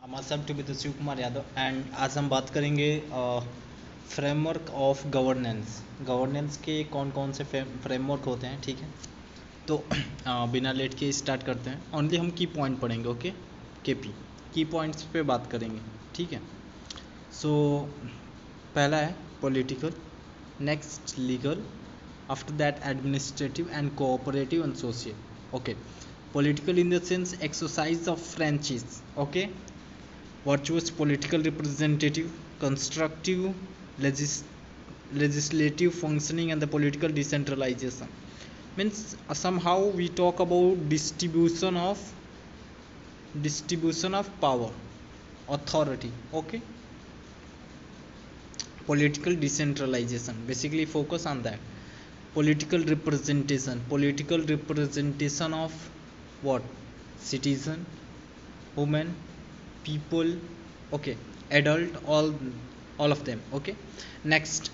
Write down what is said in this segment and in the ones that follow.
myself to be the Shiv Kumar Yadav and आज हम बात करेंगे फ्रेमवर्क ऑफ गवर्नेंस। गवर्नेंस के कौन कौन से फ्रेमवर्क होते हैं, ठीक है। तो बिना लेट के स्टार्ट करते हैं। ओनली हम की पॉइंट पढ़ेंगे, ओके। केपी की पॉइंट्स पे बात करेंगे, ठीक है। सो पहला है political, next legal, after that administrative and cooperative and social, okay. Political in the sense exercise of franchise, okay. Virtuous political representative, constructive legislative functioning and the political decentralization means somehow we talk about distribution of power, authority, okay. Political decentralization basically focus on that. Political representation of what? Citizen, women, people, okay, adult, all of them, okay. Next,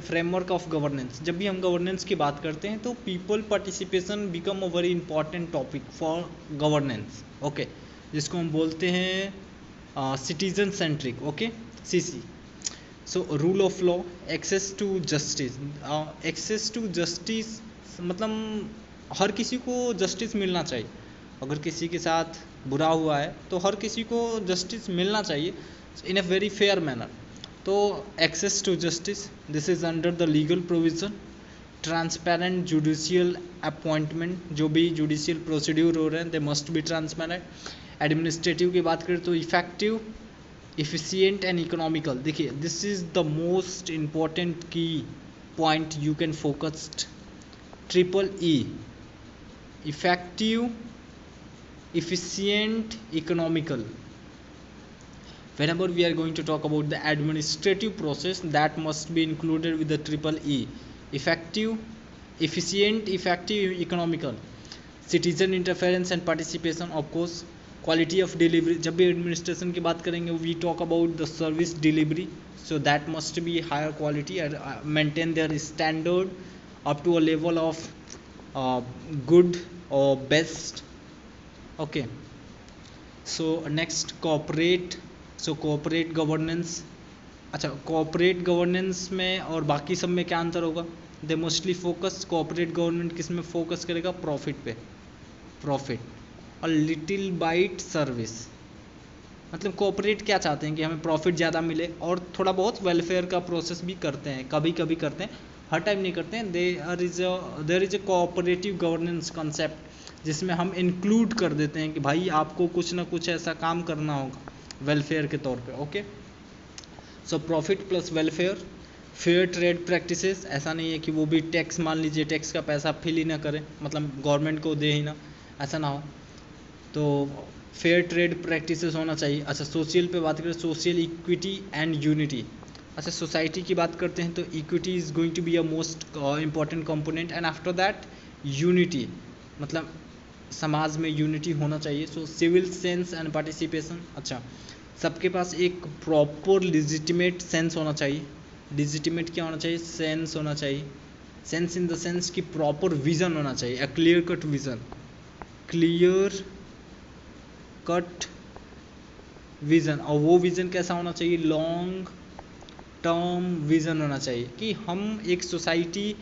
framework of governance। जब भी हम governance की बात करते हैं तो people participation become a very important topic for governance, okay, जिसको हम बोलते हैं citizen centric, okay, CC. So rule of law, access to justice मतलब हर किसी को जस्टिस मिलना चाहिए। अगर किसी के साथ बुरा हुआ है तो हर किसी को जस्टिस मिलना चाहिए in a very fair manner. तो access to justice, this is under the legal provision. Transparent judicial appointment, जो भी जुडिशियल प्रोसीड्यूर हो रहे हैं they must be transparent. Administrative की बात करें तो इफेक्टिव, इफिशिएंट एंड इकोनॉमिकल। देखिए this is the most important key point you can focused. Triple E, effective, efficient, economical. Whenever we are going to talk about the administrative process, that must be included with the triple E: effective, efficient, effective, economical. Citizen interference and participation, of course. Quality of delivery, जब भी administration की बात करेंगे we talk about the service delivery, so that must be higher quality and maintain their standard up to a level of good or best, okay. So next corporate, so corporate governance। अच्छा, corporate governance में और बाकी सब में क्या अंतर होगा? They mostly focus, corporate government किस में फोकस करेगा? प्रॉफिट पे, प्रॉफिट और लिटिल बाइट सर्विस। मतलब कॉर्पोरेट क्या चाहते हैं कि हमें प्रॉफिट ज़्यादा मिले और थोड़ा बहुत वेलफेयर का प्रोसेस भी करते हैं, कभी कभी करते हैं, हर टाइम नहीं करते हैं। There is a cooperative governance concept जिसमें हम इंक्लूड कर देते हैं कि भाई आपको कुछ ना कुछ ऐसा काम करना होगा वेलफेयर के तौर पे, okay. So profit plus welfare. Fair trade practices, ऐसा नहीं है कि वो भी टैक्स, मान लीजिए टैक्स का पैसा फिल ही ना करें, मतलब गवर्नमेंट को दे ही ना, ऐसा ना हो। तो फेयर ट्रेड प्रैक्टिसेस होना चाहिए। अच्छा, सोशल पे बात करें, सोशल इक्विटी एंड यूनिटी। अच्छा, सोसाइटी की बात करते हैं तो equity is going to be a most important component and after that unity, मतलब समाज में यूनिटी होना चाहिए। So civil sense and participation. अच्छा, सबके पास एक प्रॉपर लिजिटिमेट सेंस होना चाहिए। लिजिटिमेट क्या होना चाहिए? सेंस होना चाहिए। सेंस इन द सेंस कि प्रॉपर विजन होना चाहिए, a clear cut vision, clear cut vision. और वो विजन कैसा होना चाहिए? लॉन्ग टर्म विजन होना चाहिए कि हम एक सोसाइटी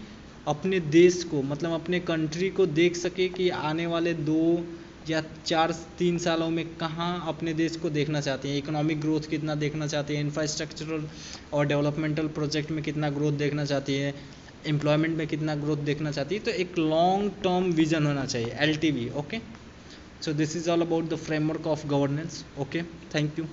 अपने देश को, मतलब अपने कंट्री को देख सके कि आने वाले 2 या 4-3 सालों में कहाँ अपने देश को देखना चाहते हैं, इकोनॉमिक ग्रोथ कितना देखना चाहते हैं, इंफ्रास्ट्रक्चरल और डेवलपमेंटल प्रोजेक्ट में कितना ग्रोथ देखना चाहती है, एम्प्लॉयमेंट में कितना ग्रोथ देखना चाहती है। तो एक लॉन्ग टर्म विजन होना चाहिए, LTV, okay. So this is all about the framework of governance, okay. Thank you.